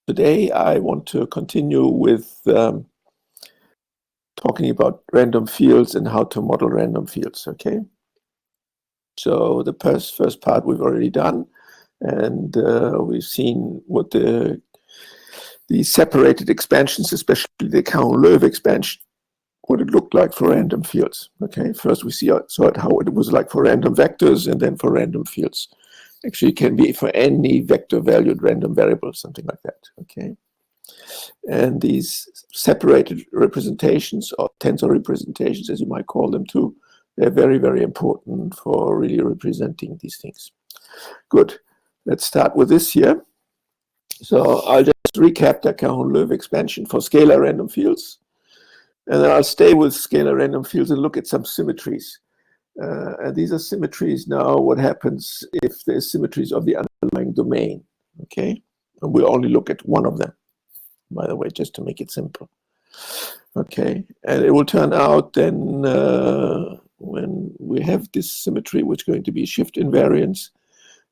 Today I want to continue with talking about random fields and how to model random fields, okay? So the first part we've already done, and we've seen what the separated expansions, especially the Caron-Löw expansion, what it looked like for random fields, okay? First we saw how it was like for random vectors and then for random fields. Actually, it can be for any vector-valued random variable, something like that, okay? And these separated representations, or tensor representations, as you might call them too, they're very, very important for really representing these things. Good. Let's start with this here. So I'll just recap the Caron-Löw expansion for scalar random fields. And then I'll stay with scalar random fields and look at some symmetries. And these are symmetries now, what happens if there's symmetries of the underlying domain, okay? And we'll only look at one of them, by the way, just to make it simple. Okay, and it will turn out then when we have this symmetry, which is going to be shift invariance,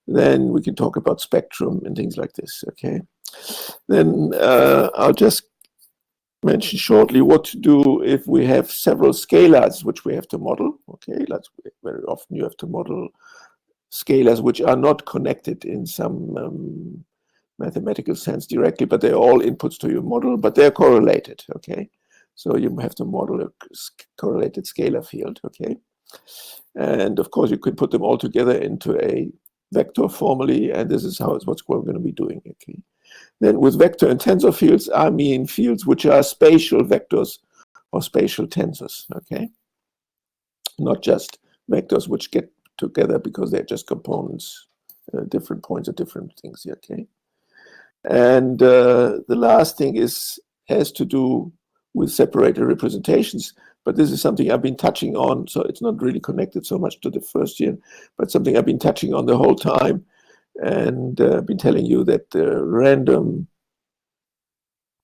then we can talk about spectrum and things like this, okay? Then I'll just mention shortly what to do if we have several scalars which we have to model, okay? That's very often you have to model scalars which are not connected in some mathematical sense directly, but they're all inputs to your model, but they're correlated, okay? So you have to model a correlated scalar field, okay? And of course, you could put them all together into a vector formally, and this is what we're going to be doing, okay? Then with vector and tensor fields, I mean fields which are spatial vectors or spatial tensors, okay? Not just vectors which get together because they're just components, different points of different things, okay? And the last thing has to do with separated representations, but this is something I've been touching on, so it's not really connected so much to the first year, but something I've been touching on the whole time, and been telling you that the random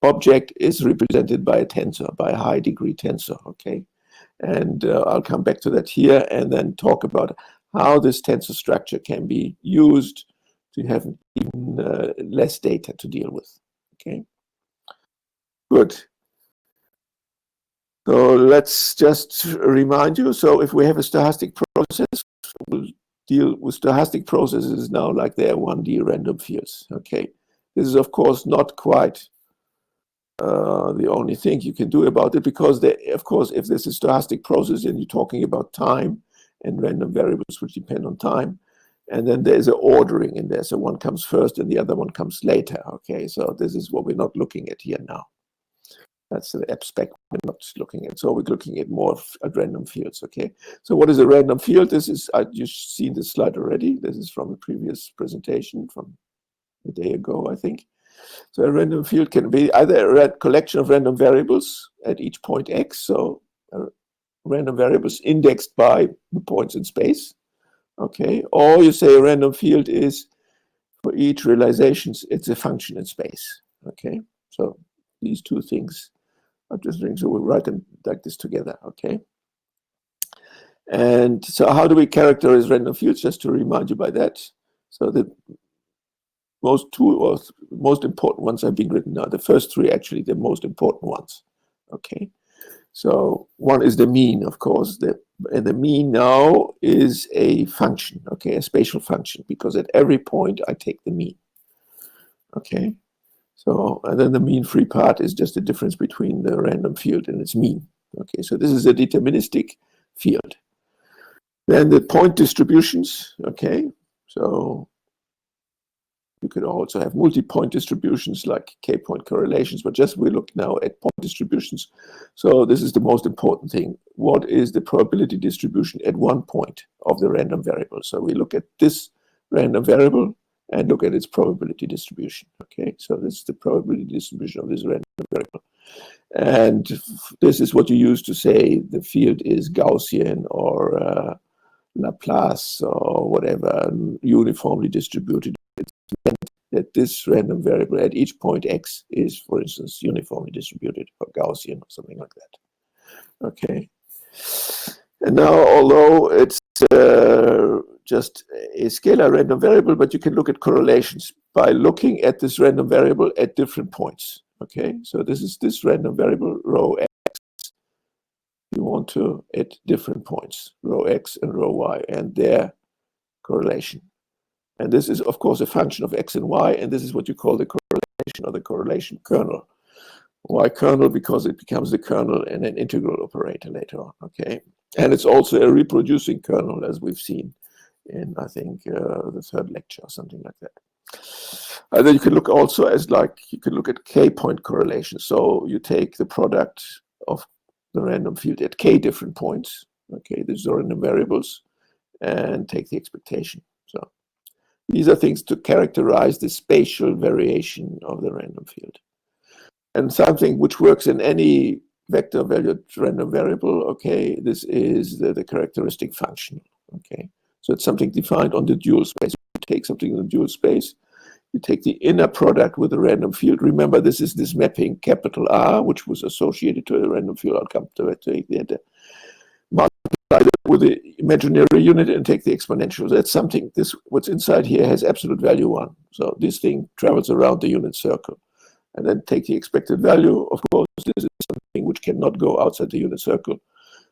object is represented by a tensor, by a high degree tensor, okay? And I'll come back to that here and then talk about how this tensor structure can be used to have even less data to deal with, okay? Good. So let's just remind you, so if we have a stochastic process, we'll deal with stochastic processes now like they are 1D random fields, okay? This is of course not quite the only thing you can do about it, because of course if there's a stochastic process and you're talking about time and random variables which depend on time, and then there's an ordering in there, so one comes first and the other one comes later, okay? So this is what we're not looking at here now. That's the abstract we're not looking at. So we're looking at more at random fields, okay? So what is a random field? This is, you've seen this slide already. This is from a previous presentation from a day ago, I think. So a random field can be either a collection of random variables at each point x, so random variables indexed by the points in space, okay? Or you say a random field is, for each realizations, it's a function in space, okay? So these two things are just things, so we'll write them like this together, okay? And so how do we characterize random fields? Just to remind you by that. So the most important ones have been written now. The first three, actually, the most important ones, okay? So one is the mean, of course. And the mean now is a function, okay, a spatial function, because at every point I take the mean, okay? So, and then the mean free part is just the difference between the random field and its mean, okay? So this is a deterministic field. Then the point distributions, okay? So you could also have multi-point distributions like k-point correlations, but just we look now at point distributions. So this is the most important thing. What is the probability distribution at one point of the random variable? So we look at this random variable and look at its probability distribution, okay? So this is the probability distribution of this random variable. And this is what you use to say the field is Gaussian or Laplace or whatever, uniformly distributed. That this random variable at each point x is, for instance, uniformly distributed or Gaussian or something like that. Okay. And now, although it's just a scalar random variable, but you can look at correlations by looking at this random variable at different points. Okay, so this is this random variable, rho x. You want to at different points, rho x and rho y, and their correlation. And this is, of course, a function of x and y, and this is what you call the correlation or the correlation kernel. Why kernel? Because it becomes the kernel and an integral operator later on. Okay, and it's also a reproducing kernel, as we've seen in, I think, the third lecture or something like that. And then you can look also as you can look at k-point correlation. So you take the product of the random field at k different points. Okay, these are random variables, and take the expectation. So these are things to characterize the spatial variation of the random field. And something which works in any vector valued random variable, okay, this is the characteristic function, okay. So it's something defined on the dual space. You take something in the dual space, you take the inner product with a random field. Remember, this is this mapping capital R, which was associated to a random field. I'll come to it later. Multiply it with the imaginary unit and take the exponential. That's something, what's inside here has absolute value 1. So this thing travels around the unit circle. And then take the expected value. Of course, this is something which cannot go outside the unit circle.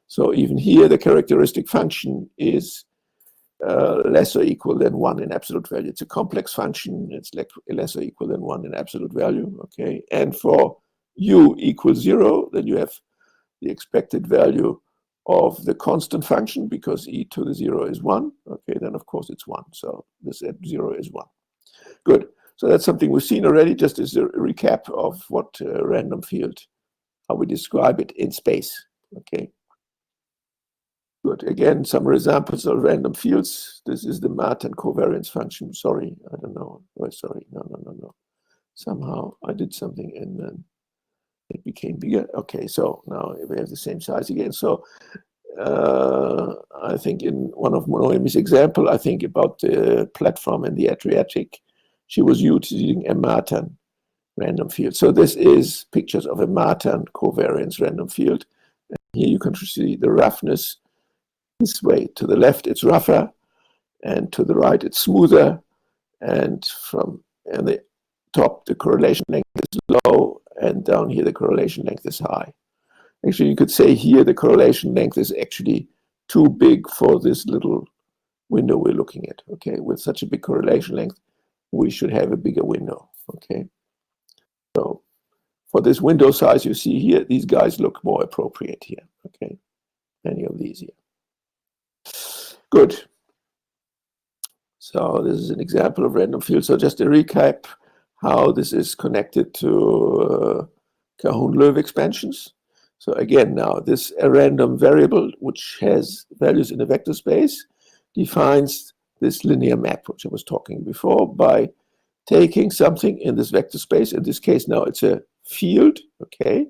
So even here, the characteristic function is less or equal than 1 in absolute value. It's a complex function. It's less or equal than 1 in absolute value. Okay. And for u equals 0, then you have the expected value of the constant function, because e to the 0 is 1. Okay. Then, of course, it's 1. So this at 0 is 1. Good. So that's something we've seen already, just as a recap of what random field, how we describe it in space. Okay. Good. Again, some examples of random fields. This is the Martin covariance function. Sorry, I don't know. Oh, sorry. No. Somehow I did something and then it became bigger. Okay, so now we have the same size again. So I think in one of Noemi's example, I think about the platform in the Adriatic, she was using a Martin random field. So this is pictures of a Martin covariance random field. And here you can see the roughness this way. To the left, it's rougher, and to the right, it's smoother. And from the top, the correlation length is low, and down here, the correlation length is high. Actually, you could say here the correlation length is actually too big for this little window we're looking at. Okay, with such a big correlation length, we should have a bigger window. Okay, so for this window size you see here, these guys look more appropriate here. Okay, any of these here. Good. So this is an example of random field. So just to recap how this is connected to Cahoon-Loew expansions. So again, now this a random variable which has values in a vector space defines this linear map, which I was talking before, by taking something in this vector space. In this case, now it's a field, okay,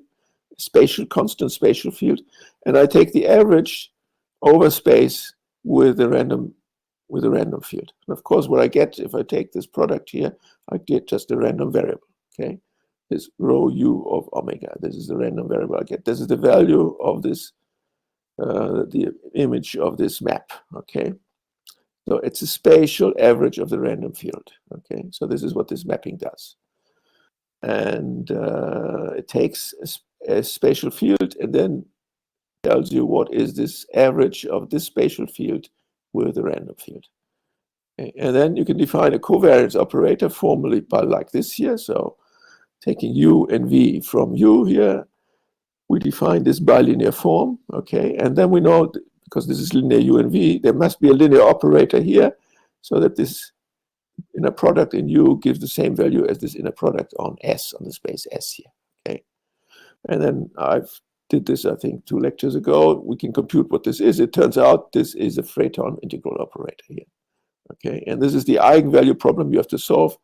spatial, constant spatial field, and I take the average over space with a random field. And of course, what I get if I take this product here, I get just a random variable. Okay, this rho u of omega. This is the random variable I get. This is the value of this, the image of this map. Okay. So it's a spatial average of the random field. Okay, so this is what this mapping does. And it takes a spatial field and then tells you what is this average of this spatial field with the random field. Okay. And then you can define a covariance operator formally by like this here. So taking u and v from u here, we define this bilinear form. Okay, and then we know, because this is linear u and v, there must be a linear operator here, so that this inner product in u gives the same value as this inner product on S, on the space S here. Okay, and then I've did this, I think, 2 lectures ago. We can compute what this is. It turns out this is a Freighton integral operator here. Okay, and this is the eigenvalue problem you have to solve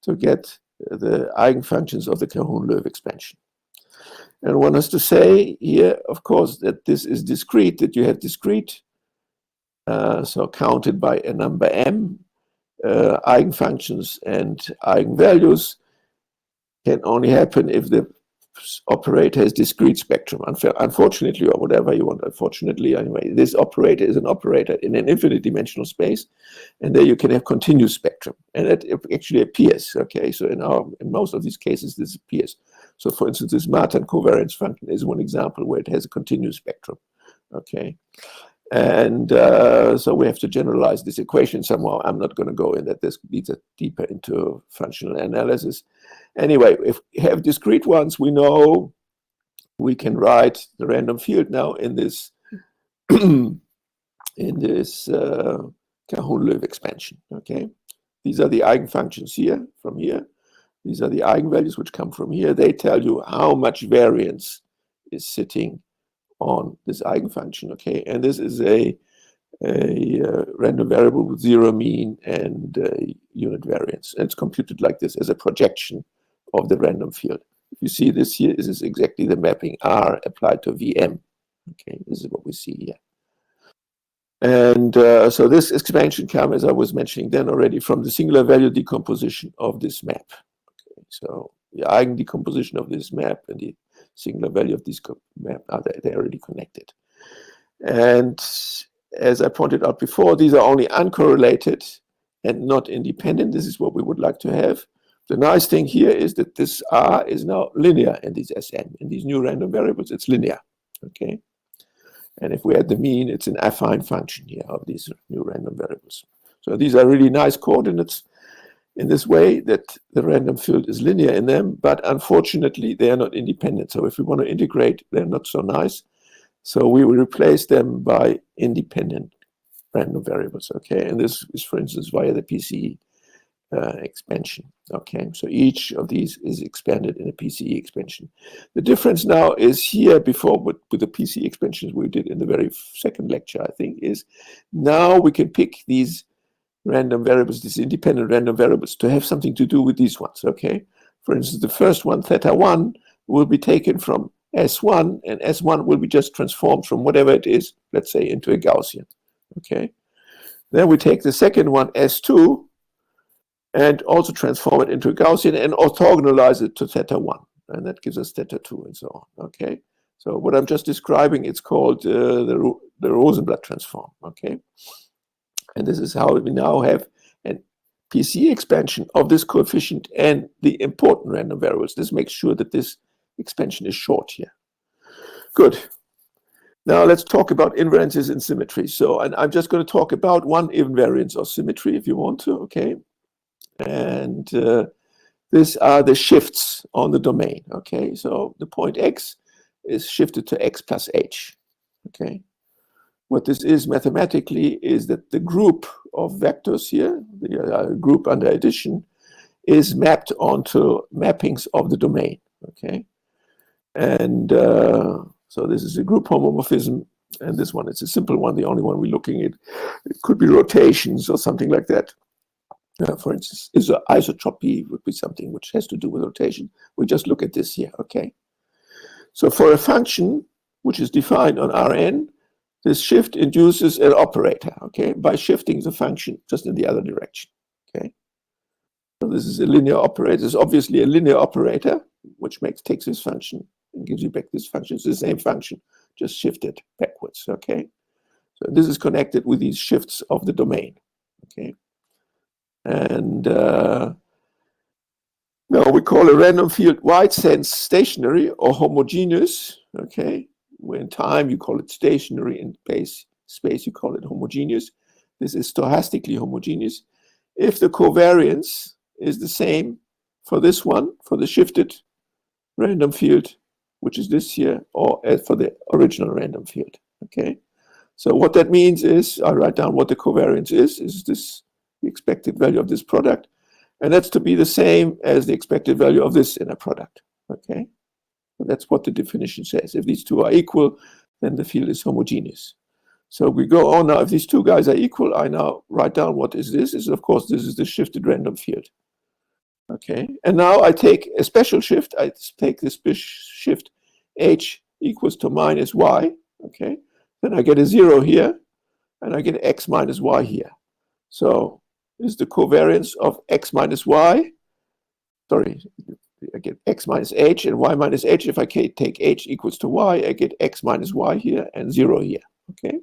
to get the eigenfunctions of the Cahoon-Loew expansion. And one has to say here, of course, that this is discrete, that you have discrete, so counted by a number m, eigenfunctions and eigenvalues can only happen if the operator has discrete spectrum. Unfortunately, or whatever you want, unfortunately, anyway, this operator is an operator in an infinite dimensional space, and there you can have continuous spectrum, and it actually appears. Okay, so in most of these cases, this appears. So, for instance, this Martin covariance function is one example where it has a continuous spectrum. Okay, and so we have to generalize this equation somehow. I'm not going to go in that. This leads deeper into functional analysis. Anyway, if we have discrete ones, we know we can write the random field now in this in this Cahun-Lewis expansion. Okay, these are the eigenfunctions here from here. These are the eigenvalues which come from here. They tell you how much variance is sitting on this eigenfunction. Okay, and this is a random variable with zero mean and unit variance. And it's computed like this as a projection of the random field. If you see this here, this is exactly the mapping R applied to VM. Okay, this is what we see here. And so this expansion comes, as I was mentioning then already, from the singular value decomposition of this map. Okay, so the eigen decomposition of this map and the singular value of this map are they're already connected. And as I pointed out before, these are only uncorrelated and not independent. This is what we would like to have. The nice thing here is that this R is now linear in these Sn. In these new random variables, it's linear. Okay. And if we add the mean, it's an affine function here of these new random variables. So these are really nice coordinates in this way that the random field is linear in them, but unfortunately, they are not independent. So if we want to integrate, they're not so nice. So we will replace them by independent random variables. Okay. And this is, for instance, via the PCE expansion. Okay, so each of these is expanded in a PCE expansion. The difference now is here before with the PCE expansions we did in the very second lecture, I think, is now we can pick these random variables, these independent random variables, to have something to do with these ones. Okay, for instance, the first one, theta 1, will be taken from S1, and S1 will be just transformed from whatever it is, let's say, into a Gaussian. Okay, then we take the second one, S2, and also transform it into a Gaussian and orthogonalize it to theta 1. And that gives us theta 2 and so on. Okay. So what I'm just describing, it's called the Rosenblatt transform. Okay. And this is how we now have a PCE expansion of this coefficient and the important random variables. This makes sure that this expansion is short here. Good. Now let's talk about invariances and symmetry. So, and I'm just going to talk about one invariance or symmetry if you want to. Okay. And these are the shifts on the domain. Okay, so the point X is shifted to X plus H. Okay, what this is mathematically is that the group of vectors here, the group under addition, is mapped onto mappings of the domain. Okay, and so this is a group homomorphism, and this one is a simple one, the only one we're looking at. It could be rotations or something like that. For instance, isotropy would be something which has to do with rotation. We just look at this here, okay? So for a function which is defined on Rn, this shift induces an operator, okay, by shifting the function just in the other direction, okay? So this is a linear operator. It's obviously a linear operator, which takes this function and gives you back this function. It's the same function, just shifted backwards, okay? So this is connected with these shifts of the domain, okay? And now we call a random field wide sense stationary or homogeneous. Okay, in time you call it stationary, in space you call it homogeneous. This is stochastically homogeneous if the covariance is the same for this one, for the shifted random field, which is this here, or for the original random field. Okay, so what that means is, I write down what the covariance is this the expected value of this product, and that's to be the same as the expected value of this inner product. Okay, so that's what the definition says. If these two are equal, then the field is homogeneous. So we go on now. If these two guys are equal, I now write down what is this. Of course, this is the shifted random field. Okay, and now I take a special shift. I take this shift h equals to minus y. Okay, then I get a 0 here, and I get x minus y here. So is the covariance of x minus y, sorry, I get x minus h and y minus h. If I take h equals to y, I get x minus y here and 0 here. Okay.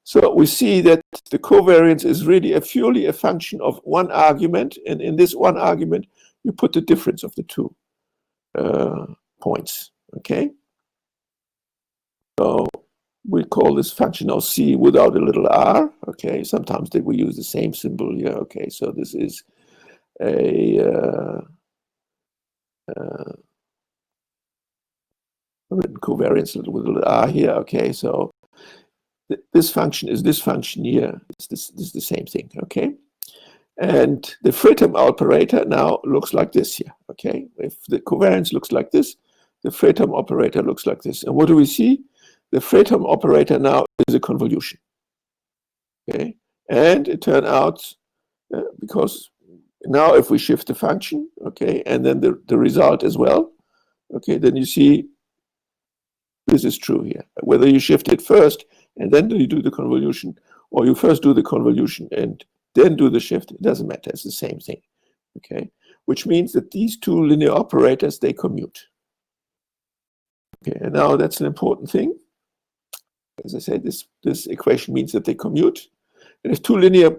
So we see that the covariance is really purely a function of one argument, and in this one argument, you put the difference of the two points. Okay. So we call this function now c without a little r. Okay. Sometimes we use the same symbol here. Okay. So this is a written covariance with a little r here. Okay. So this function is this function here. This is the same thing. Okay. And the Friedhelm operator now looks like this here. Okay. If the covariance looks like this, the Friedhelm operator looks like this. And what do we see? The Friedhelm operator now is a convolution. Okay. And it turned out, because now if we shift the function, okay, and then the result as well, okay, then you see this is true here. Whether you shift it first and then you do the convolution, or you first do the convolution and then do the shift, it doesn't matter. It's the same thing. Okay. Which means that these two linear operators, they commute. Okay. And now that's an important thing. As I said, this equation means that they commute. And if two linear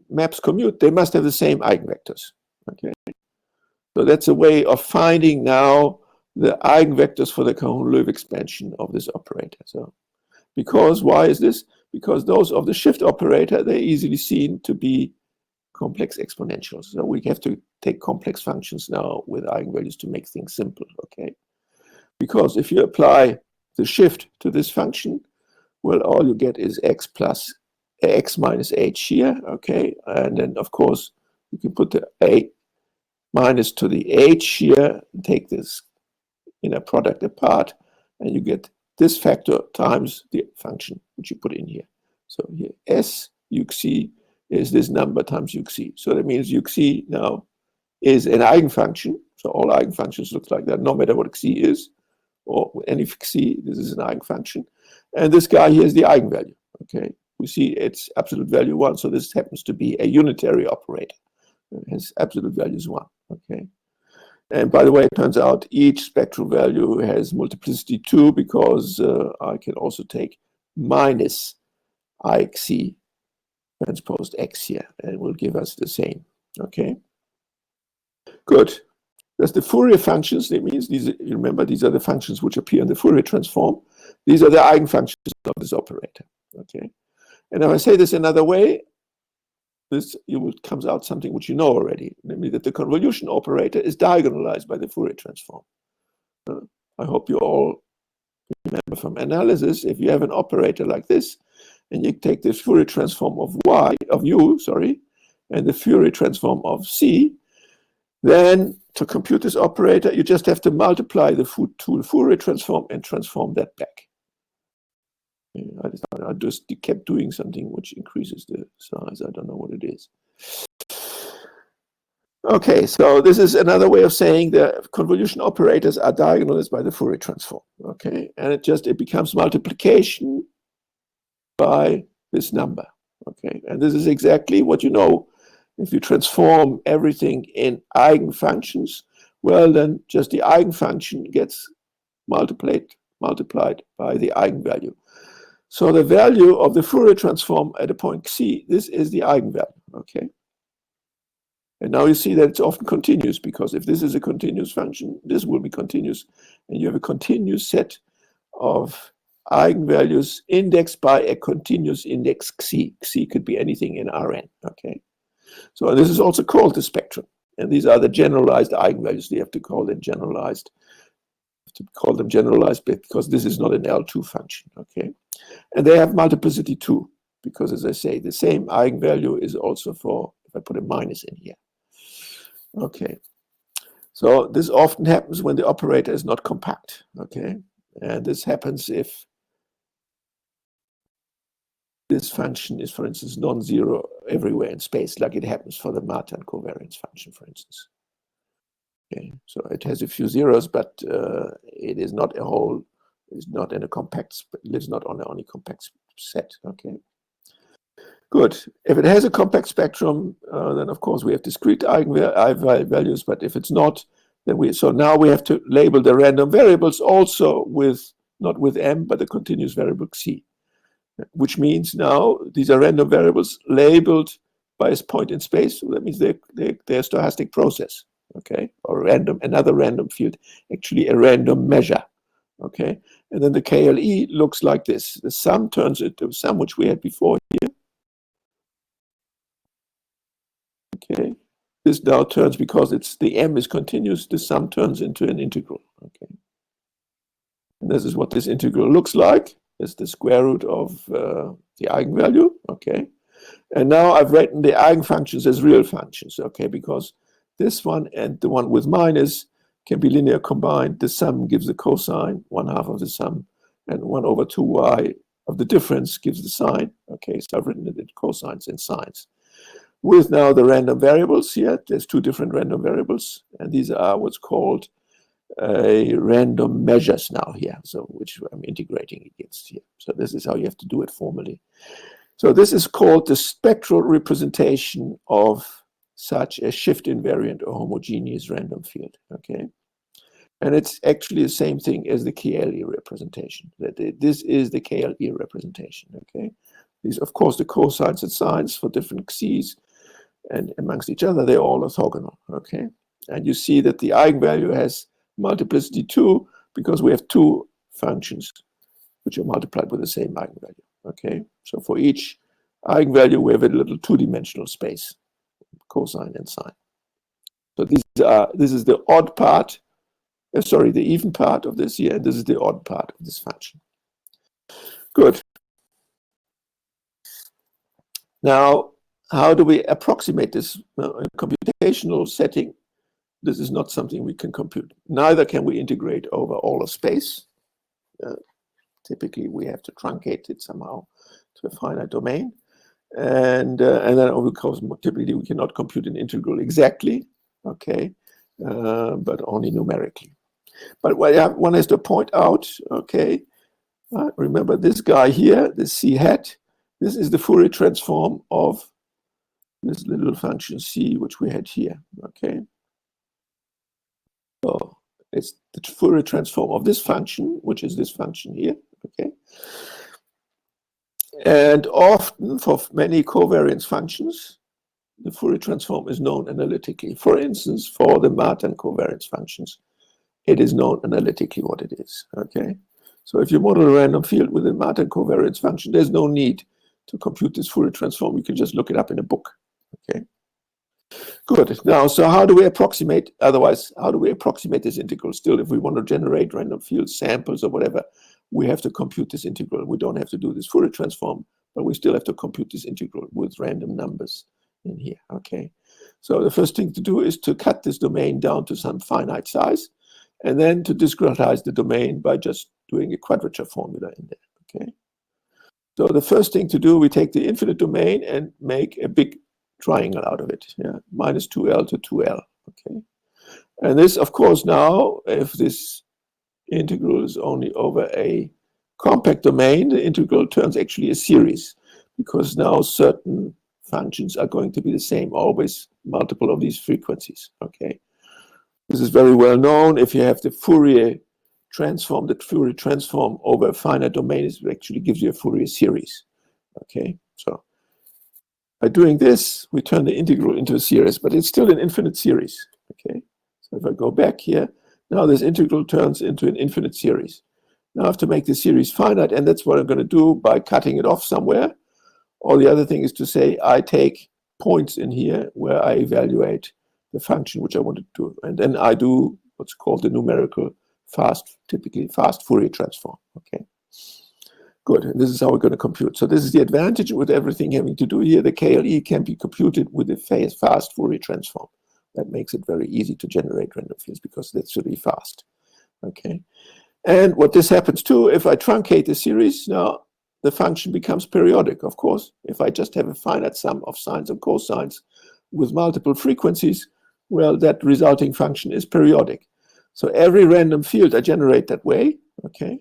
maps commute, they must have the same eigenvectors. Okay. So that's a way of finding now the eigenvectors for the Caron-Löw expansion of this operator. So, because why is this? Because those of the shift operator, they're easily seen to be complex exponentials. So we have to take complex functions now with eigenvalues to make things simple. Okay. Because if you apply the shift to this function, well, all you get is x plus x minus h here. Okay. And then, of course, you can put the a minus to the h here and take this inner product apart, and you get this factor times the function which you put in here. So here s uxc is this number times uxc. So that means uxc now is an eigenfunction. So all eigenfunctions look like that, no matter what xc is, or any xc, this is an eigenfunction. And this guy here is the eigenvalue. Okay, we see its absolute value 1, so this happens to be a unitary operator. It has absolute values 1. Okay. And by the way, it turns out each spectral value has multiplicity 2, because I can also take minus IXC transposed x here, and it will give us the same. Okay. Good. That's the Fourier functions. That means these, you remember, these are the functions which appear in the Fourier transform. These are the eigenfunctions of this operator. Okay. And if I say this another way, this comes out something which you know already, namely that the convolution operator is diagonalized by the Fourier transform. I hope you all remember from analysis, if you have an operator like this, and you take the Fourier transform of u, and the Fourier transform of c, then to compute this operator, you just have to multiply the Fourier transform and transform that back. I just kept doing something which increases the size. I don't know what it is. Okay, so this is another way of saying the convolution operators are diagonalized by the Fourier transform. Okay, and it becomes multiplication by this number. Okay, and this is exactly what you know. If you transform everything in eigenfunctions, well, then just the eigenfunction gets multiplied by the eigenvalue. So the value of the Fourier transform at a point c, this is the eigenvalue. Okay. And now you see that it's often continuous, because if this is a continuous function, this will be continuous, and you have a continuous set of eigenvalues indexed by a continuous index xc. Xc could be anything in Rn. Okay. So this is also called the spectrum, and these are the generalized eigenvalues. You have to call them generalized. Because this is not an L2 function. Okay. And they have multiplicity 2, because, as I say, the same eigenvalue is also for, if I put a minus in here. Okay. So this often happens when the operator is not compact. Okay. And this happens if this function is, for instance, non-zero everywhere in space, like it happens for the Martin covariance function, for instance. Okay. So it has a few zeros, but it is not a whole. It's not in a compact. It lives not on a compact set. Okay. Good. If it has a compact spectrum, then of course we have discrete eigenvalues. But if it's not, So now we have to label the random variables also with, not with m, but the continuous variable c, which means now these are random variables labeled by a point in space. So that means they're a stochastic process, okay, or another random field, actually a random measure, okay. And then the KLE looks like this. The sum turns into the sum which we had before here, okay. This now turns, because it's the m is continuous, the sum turns into an integral, okay. And this is what this integral looks like. It's the square root of the eigenvalue, okay. And now I've written the eigenfunctions as real functions, okay, because this one and the one with minus can be linear combined. The sum gives the cosine, 1/2 of the sum, and 1/2y of the difference gives the sine, okay. So I've written it in cosines and sines. With now the random variables here, there's two different random variables, and these are what's called random measures now here, so which I'm integrating against here. So this is how you have to do it formally. So this is called the spectral representation of such a shift invariant or homogeneous random field, okay? And it's actually the same thing as the KLE representation. This is the KLE representation, okay? These, of course, the cosines and sines for different x's, and amongst each other, they're all orthogonal, okay? And you see that the eigenvalue has multiplicity 2 because we have two functions which are multiplied with the same eigenvalue, okay? So for each eigenvalue, we have a little two-dimensional space, cosine and sine. So this is the odd part, the even part of this here, and this is the odd part of this function. Good. Now, how do we approximate this? Well, in a computational setting, this is not something we can compute. Neither can we integrate over all of space. Typically, we have to truncate it somehow to a finite domain. And then, of course, typically we cannot compute an integral exactly, okay, but only numerically. But what one has to point out, okay, remember this guy here, this c hat, this is the Fourier transform of this little function c, which we had here, okay. So it's the Fourier transform of this function, which is this function here, okay. And often, for many covariance functions, the Fourier transform is known analytically. For instance, for the Martin covariance functions, it is known analytically what it is, okay? So if you model a random field with a Martin covariance function, there's no need to compute this Fourier transform. You can just look it up in a book, okay? Good. Now, so how do we approximate, otherwise, how do we approximate this integral? Still, if we want to generate random field samples or whatever, we have to compute this integral. We don't have to do this Fourier transform, but we still have to compute this integral with random numbers in here, okay? So the first thing to do is to cut this domain down to some finite size, and then to discretize the domain by just doing a quadrature formula in there, okay? So the first thing to do, we take the infinite domain and make a big triangle out of it, yeah, minus 2L to 2L, okay? And this, of course, now, if this integral is only over a compact domain, the integral turns actually a series, because now certain functions are going to be the same, always multiple of these frequencies, okay? This is very well known. If you have the Fourier transform over a finite domain, it actually gives you a Fourier series, okay? So by doing this, we turn the integral into a series, but it's still an infinite series, okay? So if I go back here, now this integral turns into an infinite series. Now I have to make the series finite, and that's what I'm going to do by cutting it off somewhere. Or the other thing is to say I take points in here where I evaluate the function which I want to do, and then I do what's called the numerical typically fast Fourier transform, okay? Good, and this is how we're going to compute. So this is the advantage with everything having to do here. The KLE can be computed with a fast Fourier transform. That makes it very easy to generate random fields because that's really fast, okay? And what this happens too, if I truncate the series, now the function becomes periodic, of course. If I just have a finite sum of sines and cosines with multiple frequencies, well, that resulting function is periodic. So every random field I generate that way, okay?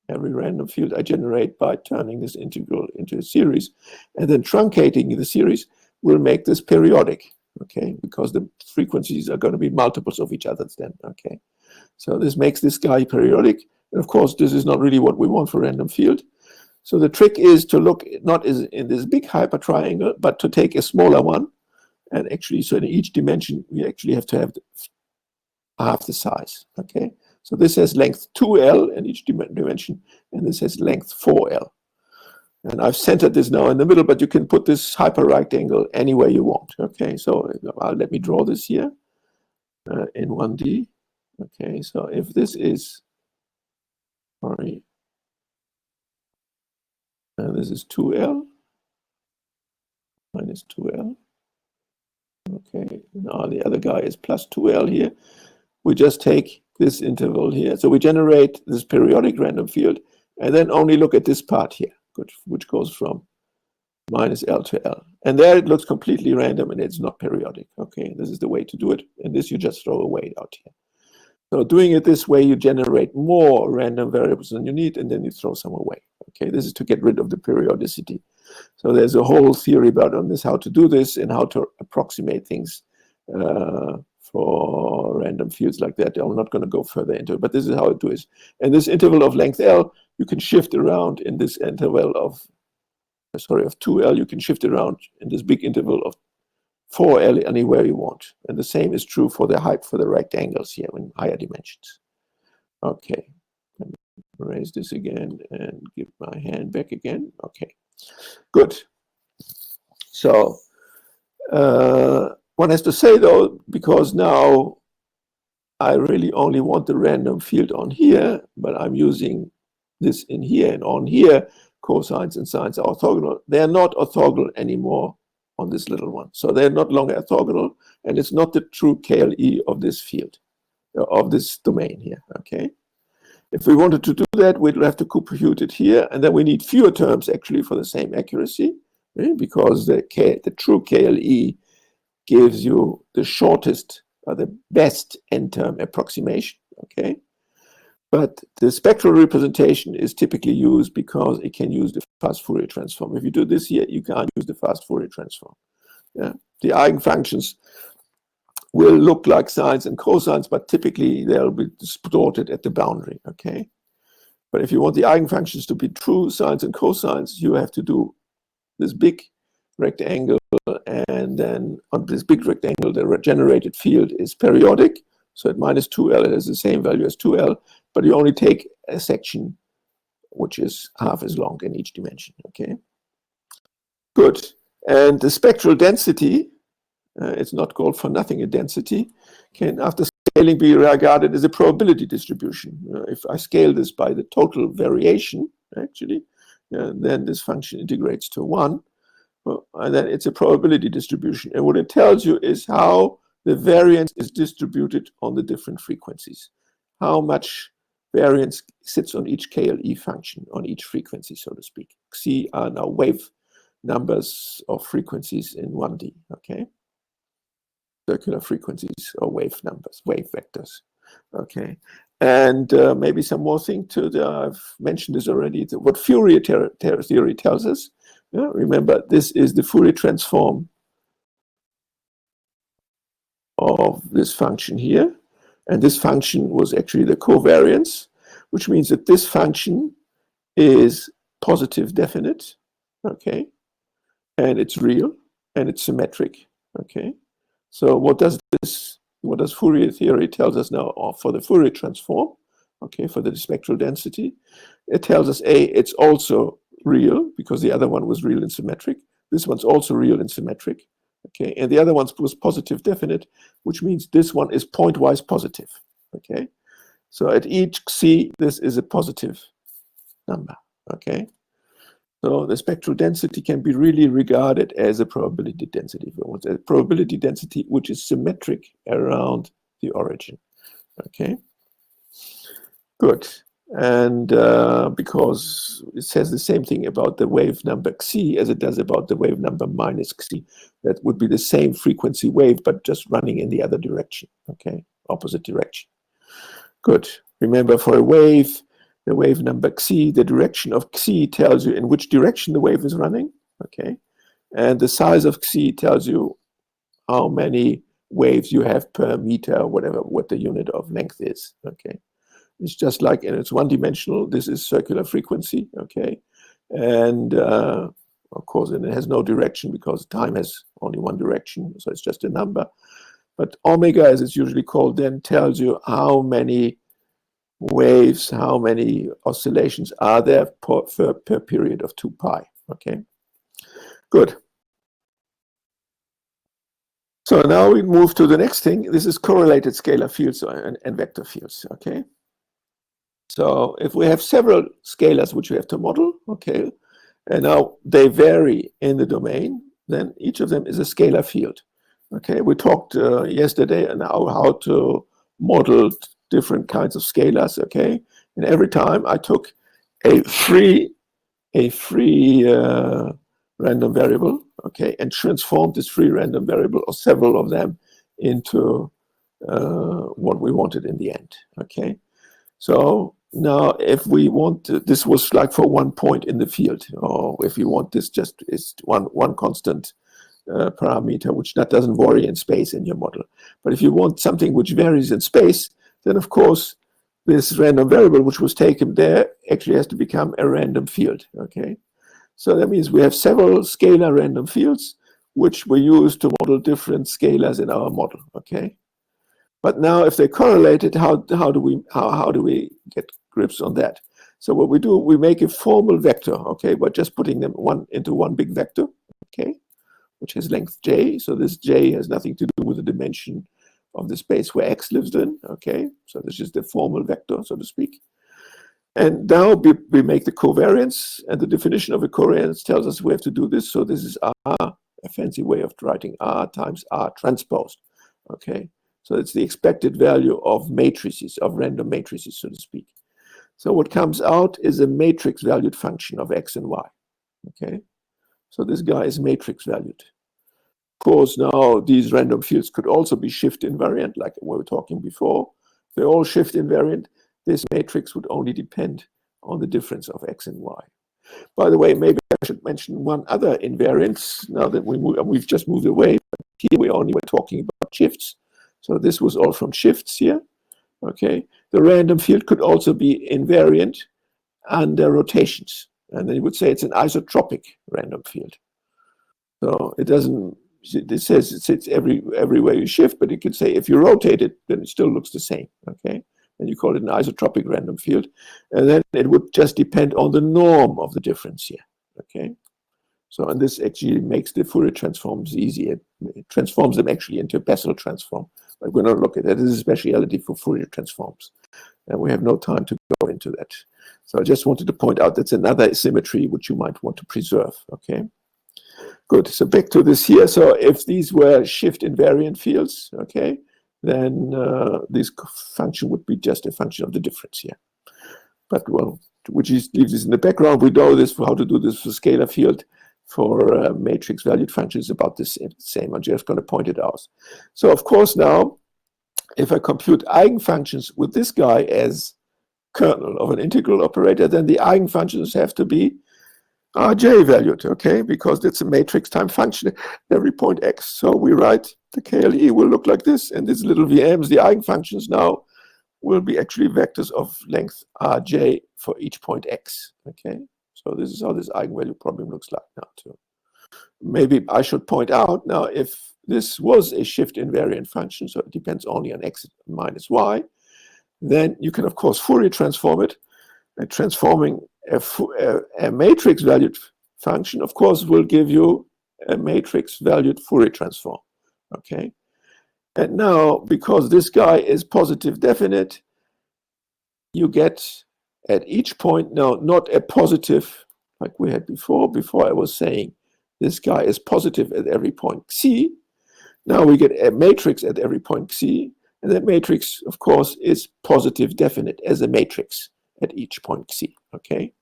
Every random field I generate by turning this integral into a series, and then truncating the series will make this periodic, okay, because the frequencies are going to be multiples of each other's then, okay. So this makes this guy periodic. And of course, this is not really what we want for random field. So the trick is to look not in this big hyper triangle, but to take a smaller one. And actually, so in each dimension, we actually have to have half the size, okay. So this has length 2L in each dimension, and this has length 4L. And I've centered this now in the middle, but you can put this hyper rectangle anywhere you want, okay. So let me draw this here in 1D. Okay, so if this is, sorry, this is 2L minus 2L. Okay, now the other guy is plus 2L here. We just take this interval here. So we generate this periodic random field and then only look at this part here, which goes from minus L to L. And there it looks completely random and it's not periodic. Okay, this is the way to do it. And this you just throw away out here. So doing it this way, you generate more random variables than you need, and then you throw some away. Okay, this is to get rid of the periodicity. So there's a whole theory about on this, how to do this and how to approximate things for random fields like that. I'm not going to go further into it, but this is how it is. And this interval of length L, you can shift around in this interval of 2L, you can shift around in this big interval of 4L anywhere you want. And the same is true for the height for the rectangles here in higher dimensions. Okay, let me erase this again and give my hand back again. Okay, good. So one has to say though, because now I really only want the random field on here, but I'm using this in here and on here, cosines and sines are orthogonal. They are not orthogonal anymore on this little one. So they're not longer orthogonal, and it's not the true KLE of this field, of this domain here, okay? If we wanted to do that, we'd have to compute it here, and then we need fewer terms actually for the same accuracy, okay? Because the true KLE gives you the shortest or the best n-term approximation, okay? But the spectral representation is typically used because it can use the fast Fourier transform. If you do this here, you can't use the fast Fourier transform. Yeah? The eigenfunctions will look like sines and cosines, but typically they'll be distorted at the boundary, okay? But if you want the eigenfunctions to be true sines and cosines, you have to do this big rectangle, and then on this big rectangle, the generated field is periodic. So at minus 2L, it has the same value as 2L, but you only take a section which is half as long in each dimension, okay? Good. And the spectral density, it's not called for nothing a density, can after scaling be regarded as a probability distribution. If I scale this by the total variation, actually, then this function integrates to 1, and then it's a probability distribution. And what it tells you is how the variance is distributed on the different frequencies. How much variance sits on each KLE function, on each frequency, so to speak. Xi are now wave numbers of frequencies in 1D, okay? Circular frequencies or wave numbers, wave vectors, okay? And maybe some more thing to I've mentioned this already, what Fourier theory tells us. Remember, this is the Fourier transform of this function here. And this function was actually the covariance, which means that this function is positive definite, okay? And it's real, and it's symmetric, okay? So what does Fourier theory tells us now for the Fourier transform, okay, for the spectral density? It tells us, A, it's also real, because the other one was real and symmetric. This one's also real and symmetric, okay? And the other one was positive definite, which means this one is pointwise positive, okay? So at each C, this is a positive number, okay? So the spectral density can be really regarded as a probability density. A probability density which is symmetric around the origin, okay? Good. And because it says the same thing about the wave number Xi as it does about the wave number minus Xi. That would be the same frequency wave, but just running in the other direction, okay? Opposite direction. Good. Remember, for a wave, the wave number Xi, the direction of Xi tells you in which direction the wave is running, okay? And the size of Xi tells you how many waves you have per meter, whatever, what the unit of length is, okay? It's just like, and it's one-dimensional. This is circular frequency, okay? And of course, and it has no direction because time has only one direction, so it's just a number. But omega, as it's usually called, then tells you how many waves, how many oscillations are there per period of 2 pi, okay? Good. So now we move to the next thing. This is correlated scalar fields and vector fields, okay? So if we have several scalars which we have to model, okay, and now they vary in the domain, then each of them is a scalar field. Okay, we talked yesterday on how to model different kinds of scalars, okay? And every time I took a free random variable, okay, and transformed this free random variable or several of them into what we wanted in the end, okay? So now if we want, this was like for one point in the field, or if you want this just is one constant parameter, which that doesn't vary in space in your model. But if you want something which varies in space, then of course this random variable which was taken there actually has to become a random field, okay? So that means we have several scalar random fields which we use to model different scalars in our model, okay? But now if they're correlated, how do we get grips on that? So what we do, we make a formal vector, okay, by just putting them into one big vector, okay, which has length j. So this j has nothing to do with the dimension of the space where x lives in, okay? So this is the formal vector, so to speak. And now we make the covariance, and the definition of a covariance tells us we have to do this. So this is R, a fancy way of writing R times R transposed, okay? So it's the expected value of matrices, of random matrices, so to speak. So what comes out is a matrix valued function of x and y, okay? So this guy is matrix valued. Of course, now these random fields could also be shift invariant, like we were talking before. They're all shift invariant. This matrix would only depend on the difference of x and y. By the way, maybe I should mention one other invariance now that we've just moved away. But here we only were talking about shifts. So this was all from shifts here, okay? The random field could also be invariant under rotations. And then you would say it's an isotropic random field. So it doesn't, it says it sits everywhere you shift, but you could say if you rotate it, then it still looks the same, okay? And you call it an isotropic random field. And then it would just depend on the norm of the difference here, okay? So, and this actually makes the Fourier transforms easier. It transforms them actually into a Bessel transform. But we're not looking at that. This is a speciality for Fourier transforms. And we have no time to go into that. So I just wanted to point out that's another symmetry which you might want to preserve, okay? Good, so back to this here. So if these were shift invariant fields, okay, then this function would be just a function of the difference here. But well, which leaves this in the background. We know this for how to do this for scalar field. For matrix valued functions about the same. I'm just going to point it out. So of course now, if I compute eigenfunctions with this guy as kernel of an integral operator, then the eigenfunctions have to be Rj valued, okay? Because it's a matrix time function at every point x. So we write the KLE will look like this, and these little VMs, the eigenfunctions now will be actually vectors of length Rj for each point x, okay? So this is how this eigenvalue problem looks like now too. Maybe I should point out now, if this was a shift invariant function, so it depends only on x minus y, then you can of course Fourier transform it. And transforming a matrix valued function, of course, will give you a matrix valued Fourier transform, okay? And now, because this guy is positive definite, you get at each point now not a positive like we had before I was saying this guy is positive at every point c. Now we get a matrix at every point c, and that matrix of course is positive definite as a matrix at each point c, okay?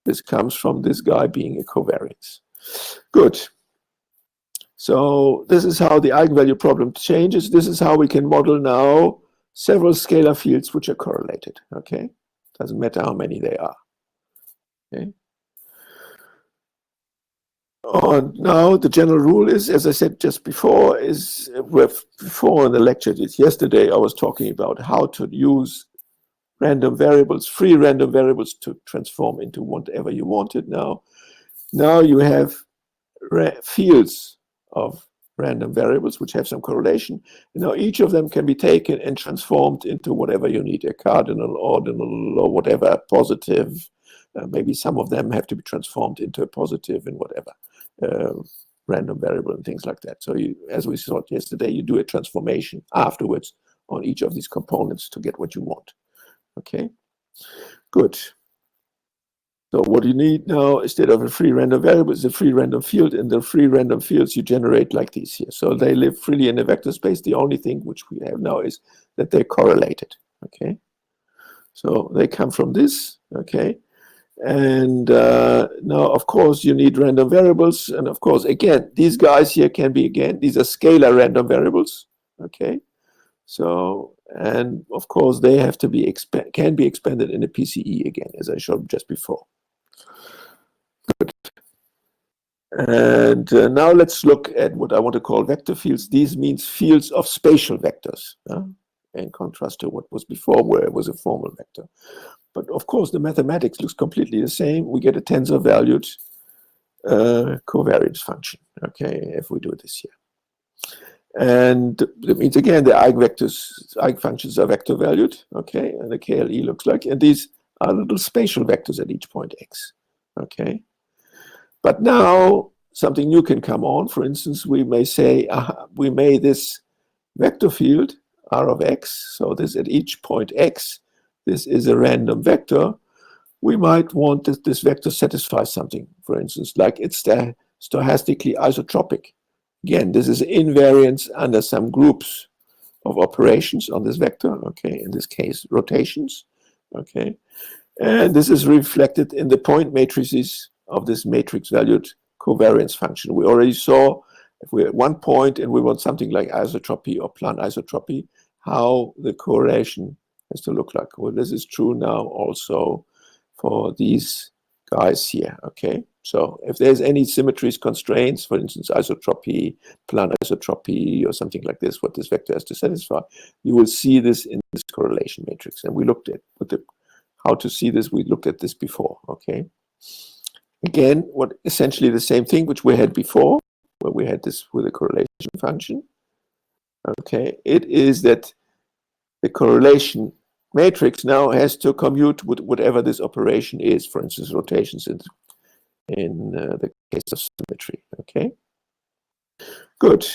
This comes from this guy being a covariance. Good. So this is how the eigenvalue problem changes. This is how we can model now several scalar fields which are correlated, okay? Doesn't matter how many they are, okay? And now the general rule is, as I said just before, before in the lecture yesterday, I was talking about how to use random variables, free random variables, to transform into whatever you wanted. Now you have fields of random variables which have some correlation. Now each of them can be taken and transformed into whatever you need, a cardinal, ordinal, or whatever, positive. Maybe some of them have to be transformed into a positive and whatever random variable and things like that. So as we saw yesterday, you do a transformation afterwards on each of these components to get what you want. Okay, good. So what you need now, instead of a free random variable, is a free random field. And the free random fields you generate like these here. So they live freely in a vector space. The only thing which we have now is that they're correlated. Okay, so they come from this. Okay, and now of course you need random variables. And of course, again, these guys here can be, again, these are scalar random variables. Okay, so, and of course they have to be can be expanded in a PCE again, as I showed just before. Good. And now let's look at what I want to call vector fields. These means fields of spatial vectors, in contrast to what was before, where it was a formal vector. But of course, the mathematics looks completely the same. We get a tensor valued covariance function, okay, if we do this here. And that means, again, the eigenfunctions are vector valued, okay, and the KLE looks like, and these are little spatial vectors at each point x, okay. But now something new can come on. For instance, we may say we made this vector field R of x, so this at each point x, this is a random vector. We might want that this vector satisfies something, for instance, like it's stochastically isotropic. Again, this is invariance under some groups of operations on this vector, okay, in this case, rotations, okay. And this is reflected in the point matrices of this matrix valued covariance function. We already saw, if we're at one point and we want something like isotropy or plan isotropy, how the correlation has to look like. Well, this is true now also for these guys here, okay? So if there's any symmetries constraints, for instance, isotropy, plan isotropy, or something like this, what this vector has to satisfy, you will see this in this correlation matrix. And we looked at how to see this. We looked at this before, okay? Again, what essentially the same thing which we had before, where we had this with a correlation function, okay? It is that the correlation matrix now has to commute with whatever this operation is, for instance, rotations in the case of symmetry, okay? Good.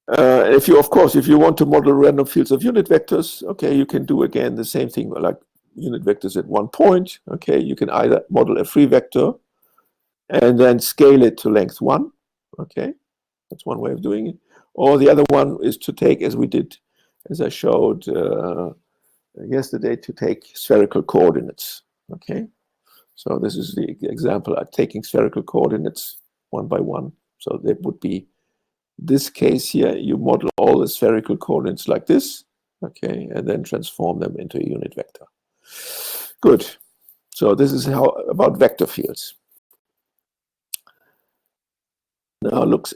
If you want to model random fields of unit vectors, okay, you can do again the same thing like unit vectors at one point, okay? You can either model a free vector and then scale it to length 1, okay? That's one way of doing it. Or the other one is to take, as we did, as I showed yesterday, to take spherical coordinates, okay? So this is the example of taking spherical coordinates one by one. So that would be this case here. You model all the spherical coordinates like this, okay, and then transform them into a unit vector. Good. So this is how about vector fields. Now let's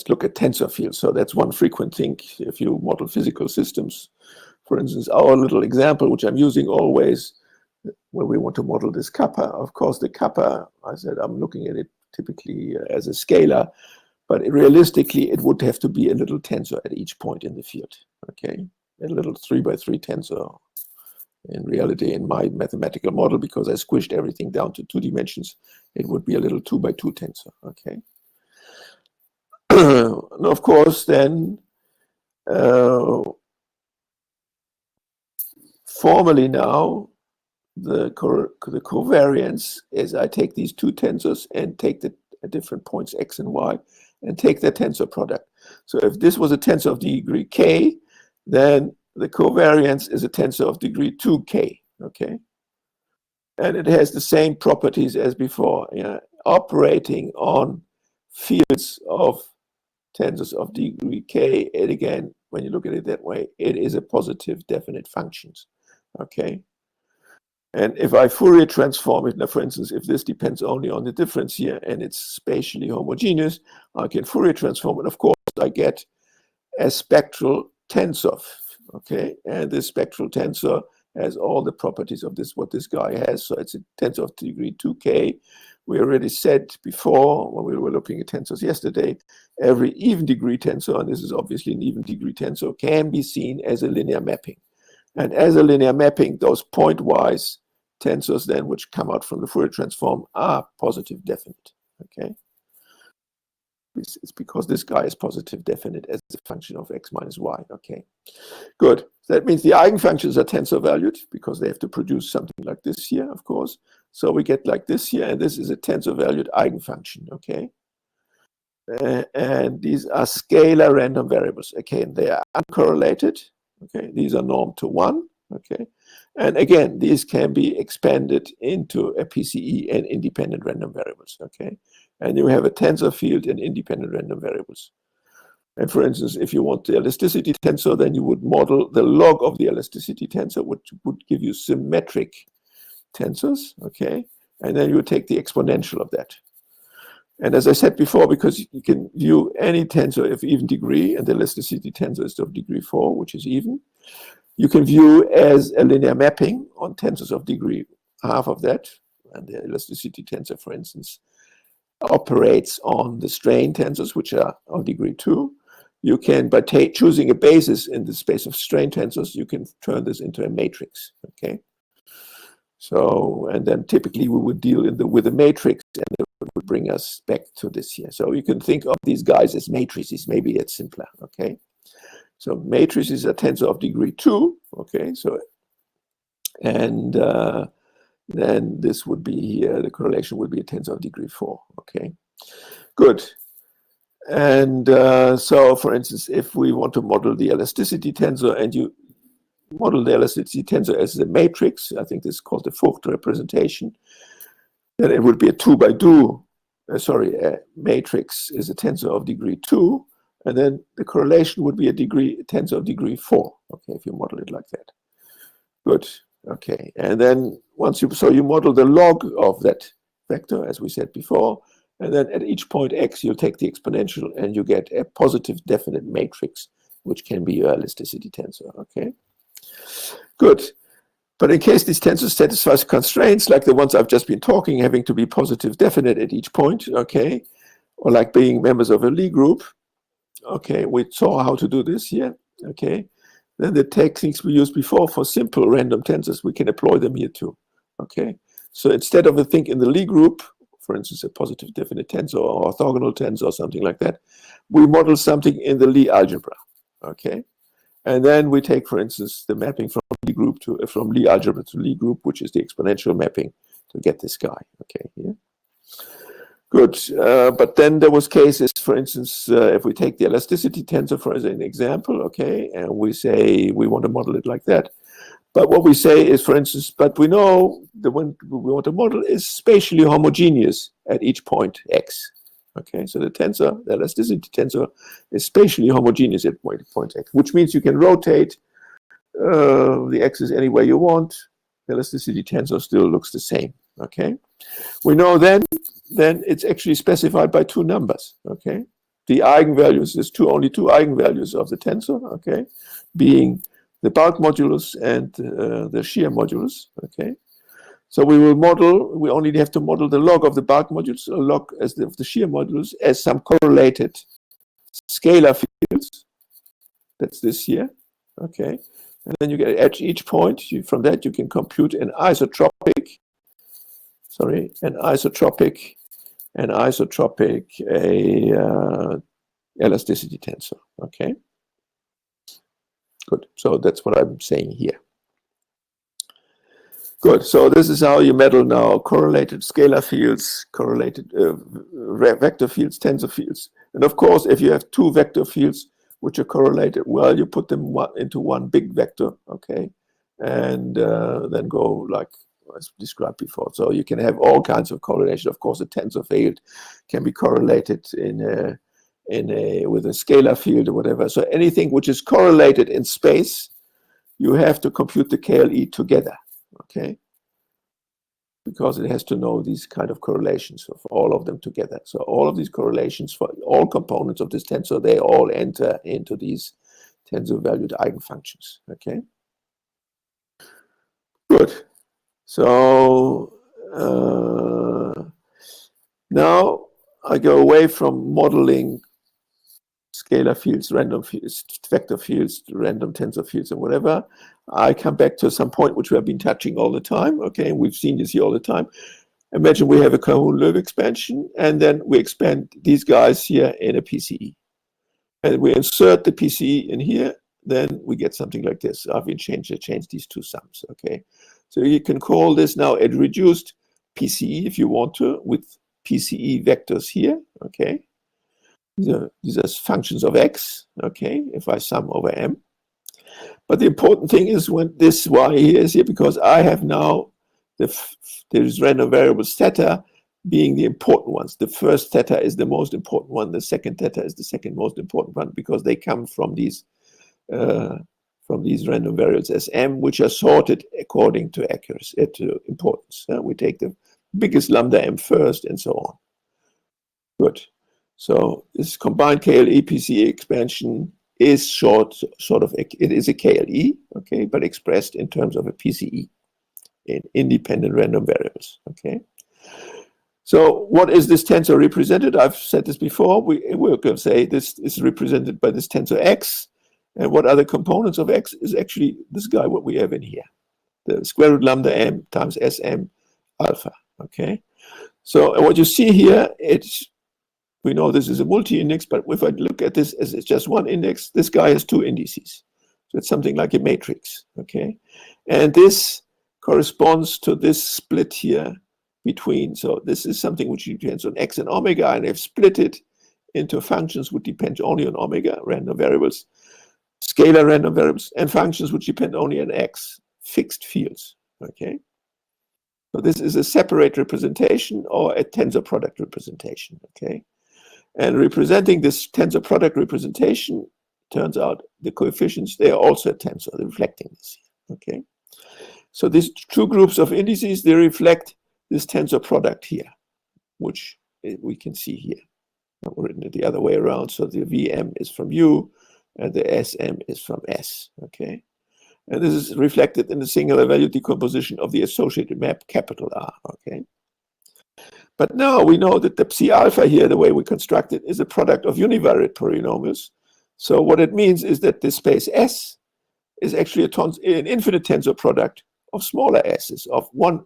look at tensor fields. So that's one frequent thing if you model physical systems. For instance, our little example, which I'm using always, where we want to model this kappa. Of course, the kappa, I said, I'm looking at it typically as a scalar, but realistically, it would have to be a little tensor at each point in the field, okay? A little 3x3 tensor. In reality, in my mathematical model, because I squished everything down to 2 dimensions, it would be a little 2x2 tensor, okay? And of course, then, formally now, the covariance is I take these two tensors and take the different points x and y and take their tensor product. So if this was a tensor of degree k, then the covariance is a tensor of degree 2k, okay? And it has the same properties as before, operating on fields of tensors of degree k. And again, when you look at it that way, it is a positive definite functions, okay? And if I Fourier transform it, now for instance, if this depends only on the difference here and it's spatially homogeneous, I can Fourier transform it. Of course, I get a spectral tensor, okay? And this spectral tensor has all the properties of this, what this guy has. So it's a tensor of degree 2k. We already said before, when we were looking at tensors yesterday, every even degree tensor, and this is obviously an even degree tensor, can be seen as a linear mapping. And as a linear mapping, those pointwise tensors then, which come out from the Fourier transform, are positive definite, okay? It's because this guy is positive definite as a function of x minus y, okay? Good. That means the eigenfunctions are tensor valued because they have to produce something like this here, of course. So we get like this here, and this is a tensor valued eigenfunction, okay? And these are scalar random variables, okay? And they are uncorrelated, okay? These are normed to 1, okay? And again, these can be expanded into a PCE and independent random variables, okay? And you have a tensor field and independent random variables. And for instance, if you want the elasticity tensor, then you would model the log of the elasticity tensor, which would give you symmetric tensors, okay? And then you would take the exponential of that. And as I said before, because you can view any tensor of even degree, and the elasticity tensor is of degree 4, which is even, you can view as a linear mapping on tensors of degree half of that. And the elasticity tensor, for instance, operates on the strain tensors, which are of degree 2. You can, by choosing a basis in the space of strain tensors, you can turn this into a matrix, okay? So, and then typically we would deal with a matrix, and it would bring us back to this here. So you can think of these guys as matrices. Maybe it's simpler, okay? So matrices are tensor of degree 2, okay? So, and then this would be here, the correlation would be a tensor of degree 4, okay? Good. And so, for instance, if we want to model the elasticity tensor, and you model the elasticity tensor as a matrix, I think this is called the Vogt representation, then it would be a 2 by 2, a matrix is a tensor of degree 2, and then the correlation would be a tensor of degree 4, okay, if you model it like that. Good, okay. And then once you model the log of that vector, as we said before, and then at each point x, you'll take the exponential and you get a positive definite matrix, which can be your elasticity tensor, okay? Good. But in case these tensors satisfy constraints, like the ones I've just been talking, having to be positive definite at each point, okay? Or like being members of a Lie group, okay? We saw how to do this here, okay? Then the techniques we used before for simple random tensors, we can employ them here too, okay? So instead of a thing in the Lie group, for instance, a positive definite tensor or orthogonal tensor or something like that, we model something in the Lie algebra, okay? And then we take, for instance, the mapping from Lie group from Lie algebra to Lie group, which is the exponential mapping to get this guy, okay? Yeah. Good, but then there was cases, for instance, if we take the elasticity tensor for as an example, okay, and we say we want to model it like that. But what we say is, for instance, but we know the one we want to model is spatially homogeneous at each point x. Okay, so the tensor, the elasticity tensor, is spatially homogeneous at point x, which means you can rotate the x's any way you want. The elasticity tensor still looks the same. Okay, we know then it's actually specified by 2 numbers. Okay, the eigenvalues, there's only two eigenvalues of the tensor. Okay, being the bulk modulus and the shear modulus, okay? So we only have to model the log of the bulk modulus, or log of the shear modulus as some correlated scalar fields. That's this here, okay? And then you get at each point, from that you can compute an isotropic elasticity tensor, okay? Good. So that's what I'm saying here. Good. So this is how you model now correlated scalar fields, correlated vector fields, tensor fields. And of course, if you have 2 vector fields which are correlated, well, you put them into one big vector, okay? And then go like as described before. So you can have all kinds of correlation. Of course, a tensor field can be correlated with a scalar field or whatever. So anything which is correlated in space, you have to compute the KLE together, okay? because it has to know these kind of correlations of all of them together. So all of these correlations for all components of this tensor, they all enter into these tensor valued eigenfunctions. Okay, good. So now I go away from modeling scalar fields, random fields, vector fields, random tensor fields, and whatever. I come back to some point which we have been touching all the time. Okay, and we've seen this here all the time. Imagine we have a Cohen-Loeb expansion, and then we expand these guys here in a PCE. And we insert the PCE in here, then we get something like this. I've been change these two sums. Okay, so you can call this now a reduced PCE if you want to, with PCE vectors here. Okay, these are functions of x. Okay, if I sum over m. But the important thing is when this y here is here, because I have now there's random variables theta being the important ones. The first theta is the most important one. The second theta is the second most important one, because they come from these random variables Sm, which are sorted according to accuracy, to importance. We take the biggest lambda m first, and so on. Good. So this combined KLE PCE expansion is sort of it is a KLE, okay, but expressed in terms of a PCE in independent random variables. Okay. So what is this tensor represented? I've said this before. We're going to say this is represented by this tensor x, and what are the components of x is actually this guy, what we have in here, the square root lambda m times Sm alpha. Okay. So and what you see here, we know this is a multi-index, but if I look at this as it's just one index, this guy has two indices. So it's something like a matrix, okay? And this corresponds to this split here between, so this is something which depends on x and omega, and I've split it into functions which depend only on omega, random variables, scalar random variables, and functions which depend only on x, fixed fields, okay? So this is a separate representation or a tensor product representation, okay? And representing this tensor product representation, turns out the coefficients, they are also a tensor, they're reflecting this, okay? So these two groups of indices, they reflect this tensor product here, which we can see here. I've written it the other way around, so the Vm is from U, and the Sm is from S, okay? And this is reflected in the singular value decomposition of the associated map, capital R, okay? But now we know that the psi alpha here, the way we construct it, is a product of univariate polynomials. So what it means is that this space S is actually an infinite tensor product of smaller s's of one,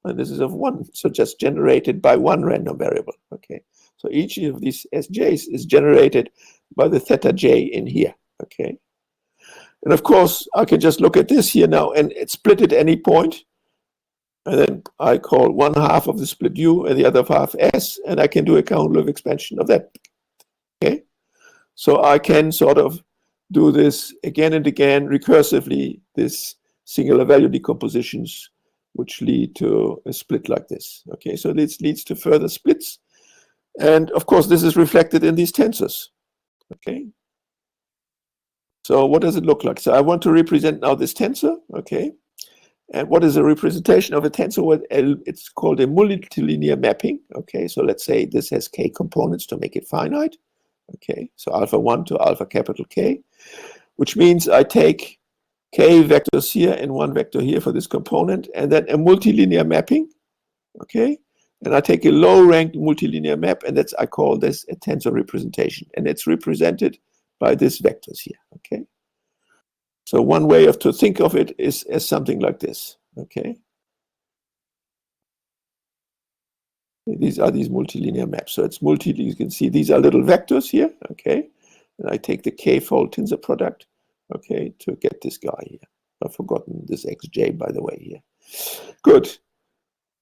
and this is of one, so just generated by one random variable. Okay, so each of these sj's is generated by the theta j in here. Okay, and of course I can just look at this here now and it's split at any point. And then I call one half of the split U and the other half S, and I can do a Cohen-Loeb expansion of that. Okay, so I can sort of do this again and again recursively, this singular value decompositions, which lead to a split like this. Okay, so this leads to further splits, and of course this is reflected in these tensors. Okay, so what does it look like? So I want to represent now this tensor. Okay. And what is a representation of a tensor? It's called a multilinear mapping. Okay, so let's say this has k components to make it finite. Okay, so alpha 1 to alpha capital K, which means I take k vectors here and one vector here for this component, and then a multilinear mapping. Okay, and I take a low-ranked multilinear map, and I call this a tensor representation, and it's represented by these vectors here. Okay. So one way to think of it is as something like this, okay? These are these multilinear maps. So it's you can see these are little vectors here, okay? And I take the k-fold tensor product, okay, to get this guy here. I've forgotten this xj, by the way, here. Good.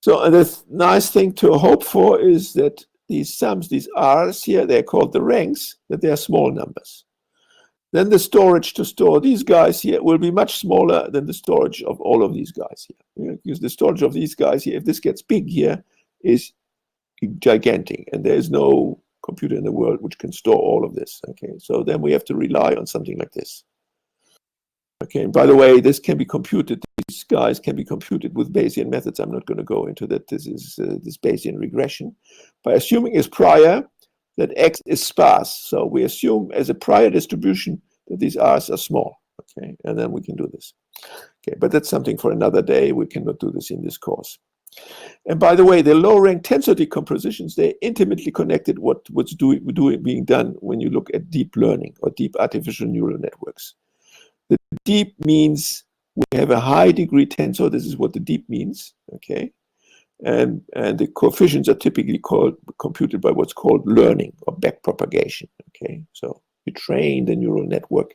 So the nice thing to hope for is that these sums, these r's here, they're called the ranks, that they are small numbers. Then the storage to store these guys here will be much smaller than the storage of all of these guys here. Because the storage of these guys here, if this gets big here, is gigantic. And there's no computer in the world which can store all of this. Okay, so then we have to rely on something like this. Okay, and by the way, this can be computed, these guys can be computed with Bayesian methods. I'm not going to go into that. This is this Bayesian regression. By assuming as prior that X is sparse. So we assume as a prior distribution that these R's are small. Okay, and then we can do this. Okay, but that's something for another day. We cannot do this in this course. And by the way, the low-rank tensor decompositions, they're intimately connected what's being done when you look at deep learning or deep artificial neural networks. The deep means we have a high degree tensor. This is what the deep means, okay? And the coefficients are typically computed by what's called learning or backpropagation, okay? So you train the neural network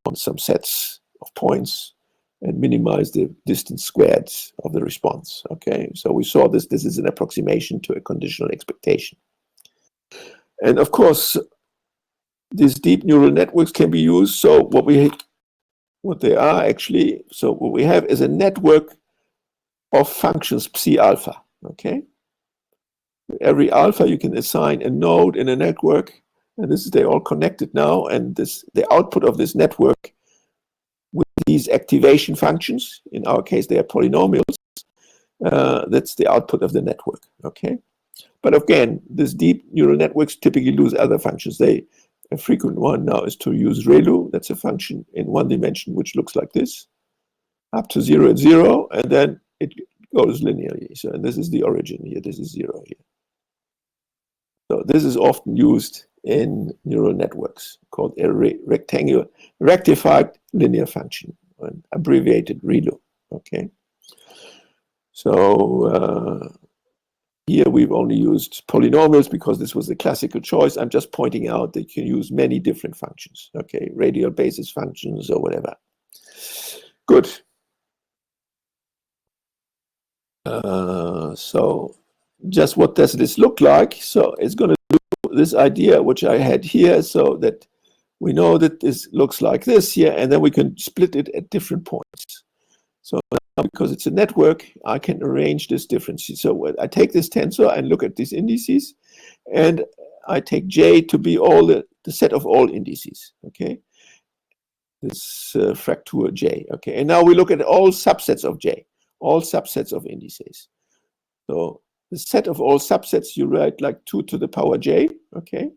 on some sets of points and minimize the distance squared of the response, okay? So we saw this is an approximation to a conditional expectation. And of course, these deep neural networks can be used. So what they are actually, so what we have is a network of functions psi alpha, okay? Every alpha you can assign a node in a network, and they're all connected now, and the output of this network with these activation functions, in our case they are polynomials, that's the output of the network, okay? But again, these deep neural networks typically lose other functions. A frequent one now is to use ReLU. That's a function in one dimension which looks like this, up to 0 and 0, and then it goes linearly. So, and this is the origin here. This is 0 here. So this is often used in neural networks called a rectified linear function, an abbreviated ReLU. Okay. So here we've only used polynomials because this was the classical choice. I'm just pointing out that you can use many different functions, okay, radial basis functions or whatever. Good. So just what does this look like? So it's going to do this idea which I had here, so that we know that this looks like this here, and then we can split it at different points. So now, because it's a network, I can arrange this differently. So I take this tensor and look at these indices, and I take J to be all the set of all indices, okay? This fracture J, okay? And now we look at all subsets of J, all subsets of indices. So the set of all subsets, you write like 2 to the power J, okay?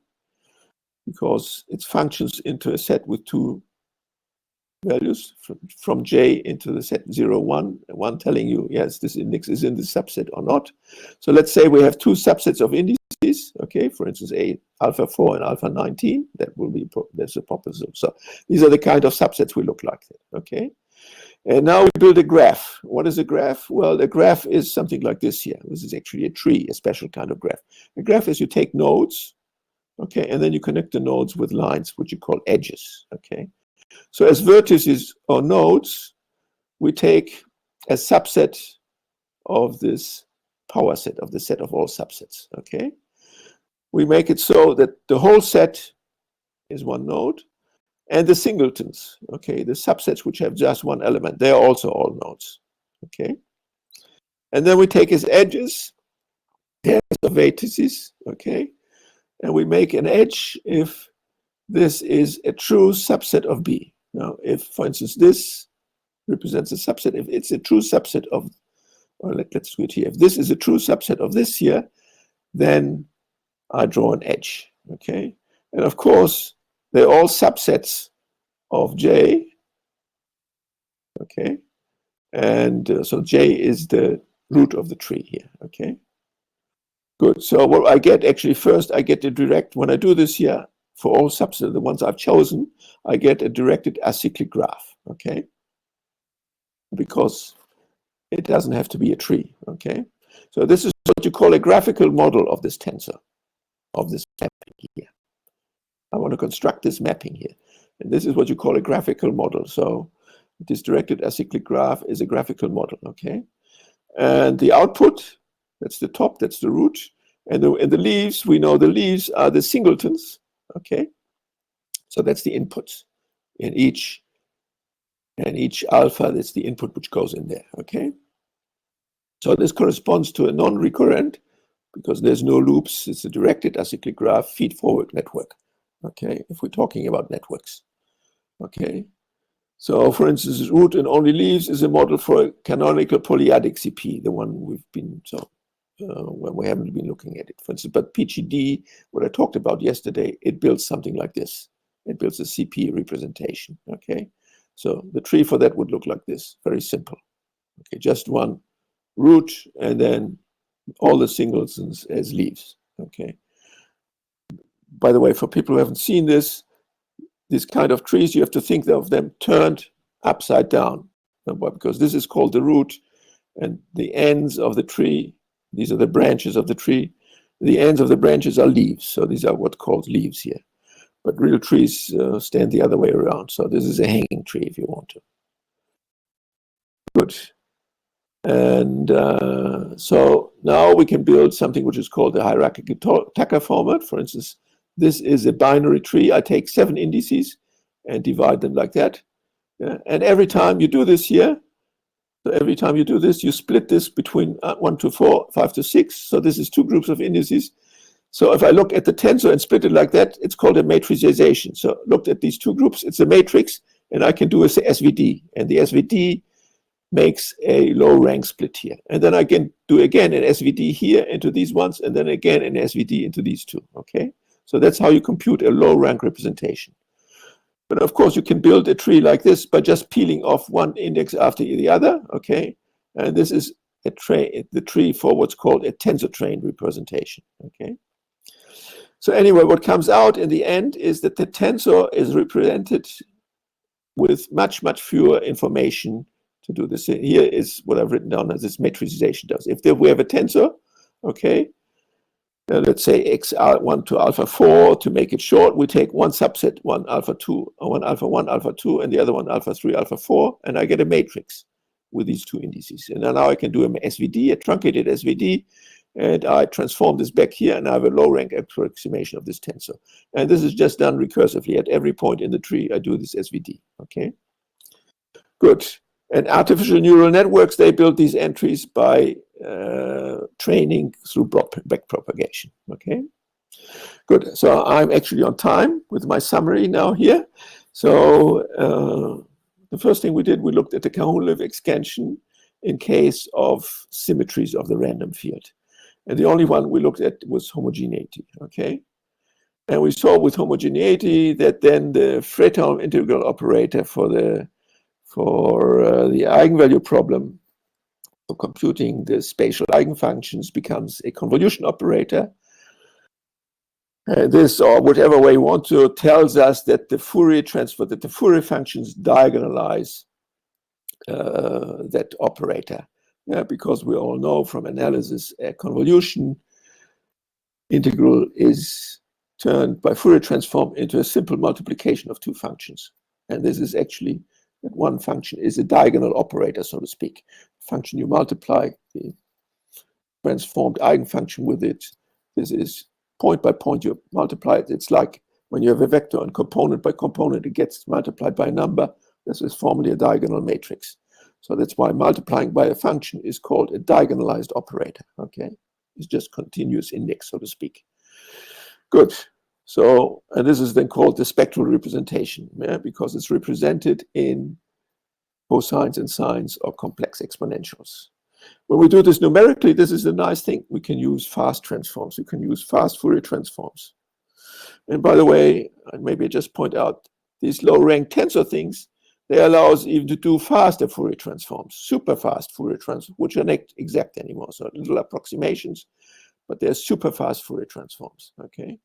Because it functions into a set with 2 values from J into the set 0, 1, 1 telling you, yes, this index is in the subset or not. So let's say we have 2 subsets of indices, okay, for instance, alpha 4 and alpha 19, that's a proposition. So these are the kind of subsets we look like, okay? And now we build a graph. What is a graph? Well, a graph is something like this here. This is actually a tree, a special kind of graph. A graph is you take nodes, okay, and then you connect the nodes with lines, which you call edges, okay? So as vertices or nodes, we take a subset of this power set, of the set of all subsets, okay? We make it so that the whole set is one node, and the singletons, okay, the subsets which have just one element, they are also all nodes, okay? And then we take as edges, pairs of vertices, okay? And we make an edge if this is a true subset of B. Now, if, for instance, this represents a subset, if it's a true subset of, or let's do it here, if this is a true subset of this here, then I draw an edge, okay? And of course, they're all subsets of J, okay? And so J is the root of the tree here, okay? Good, so what I get actually first, I get a direct, when I do this here, for all subsets, the ones I've chosen, I get a directed acyclic graph, okay? Because it doesn't have to be a tree, okay? So this is what you call a graphical model of this tensor, of this mapping here. I want to construct this mapping here. And this is what you call a graphical model. So this directed acyclic graph is a graphical model, okay? And the output, that's the top, that's the root. And the leaves, we know the leaves are the singletons, okay? So that's the input. And each alpha, that's the input which goes in there, okay? So this corresponds to a non-recurrent, because there's no loops, it's a directed acyclic graph feed-forward network, okay, if we're talking about networks, okay? So, for instance, root and only leaves is a model for a canonical polyadic CP, the one we've been when we haven't been looking at it, for instance. But PGD, what I talked about yesterday, it builds something like this. It builds a CP representation. Okay, so the tree for that would look like this, very simple. Okay, just one root and then all the singles as leaves. Okay. By the way, for people who haven't seen this kind of trees, you have to think of them turned upside down, because this is called the root, and the ends of the tree, these are the branches of the tree, the ends of the branches are leaves. So these are what's called leaves here. But real trees stand the other way around. So this is a hanging tree if you want to. Good. And so now we can build something which is called the hierarchical Tucker format. For instance, this is a binary tree. I take 7 indices and divide them like that. Yeah? And every time you do this here, so every time you do this, you split this between 1 to 4, 5 to 6. So this is 2 groups of indices. So if I look at the tensor and split it like that, it's called a matrixization. So look at these 2 groups, it's a matrix, and I can do a SVD. And the SVD makes a low rank split here. And then I can do again an SVD here into these ones, and then again an SVD into these 2, okay? So that's how you compute a low rank representation. But of course, you can build a tree like this by just peeling off one index after the other, okay? And this is the tree for what's called a tensor train representation, okay? So anyway, what comes out in the end is that the tensor is represented with much, much fewer information to do this. Here is what I've written down as this matrixization does. If we have a tensor, okay, let's say x1 to alpha 4, to make it short, we take one subset, one alpha 2, or one alpha 1, alpha 2, and the other one alpha 3, alpha 4, and I get a matrix with these 2 indices. And now I can do an SVD, a truncated SVD, and I transform this back here, and I have a low rank approximation of this tensor. And this is just done recursively. At every point in the tree, I do this SVD, okay? Good. And artificial neural networks, they build these entries by training through backpropagation, okay? Good, so I'm actually on time with my summary now here. So the first thing we did, we looked at the cumulative extension in case of symmetries of the random field. And the only one we looked at was homogeneity, okay? And we saw with homogeneity that then the Fredholm integral operator for the eigenvalue problem for computing the spatial eigenfunctions becomes a convolution operator. This, or whatever way you want to, tells us that the Fourier transform, that the Fourier functions diagonalize that operator. Yeah, because we all know from analysis a convolution integral is turned by Fourier transform into a simple multiplication of 2 functions. And this is actually that one function is a diagonal operator, so to speak. Function you multiply the transformed eigenfunction with it. This is point by point you multiply it. It's like when you have a vector and component by component, it gets multiplied by a number. This is formally a diagonal matrix. So that's why multiplying by a function is called a diagonalized operator, okay? It's just continuous index, so to speak. Good. So, and this is then called the spectral representation, yeah, because it's represented in cosines and sines or complex exponentials. When we do this numerically, this is a nice thing. We can use fast transforms. We can use fast Fourier transforms. And by the way, maybe I just point out these low-rank tensor things, they allow us even to do faster Fourier transforms, super fast Fourier transforms, which are not exact anymore. So little approximations, but they're super fast Fourier transforms, okay?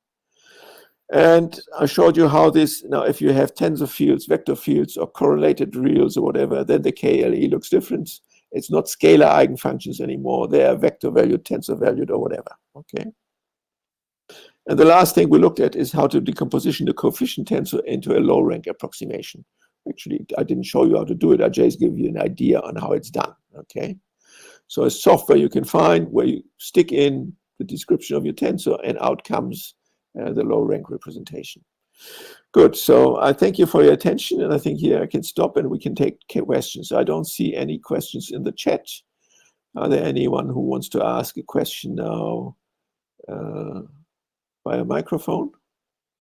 And I showed you how this, now if you have tensor fields, vector fields, or correlated reals or whatever, then the KLE looks different. It's not scalar eigenfunctions anymore. They are vector valued, tensor valued, or whatever, okay? And the last thing we looked at is how to decomposition the coefficient tensor into a low rank approximation. Actually, I didn't show you how to do it. I just give you an idea on how it's done, okay? So a software you can find where you stick in the description of your tensor and out comes the low rank representation. Good, so I thank you for your attention, and I think here I can stop and we can take questions. I don't see any questions in the chat. Are there anyone who wants to ask a question now via microphone?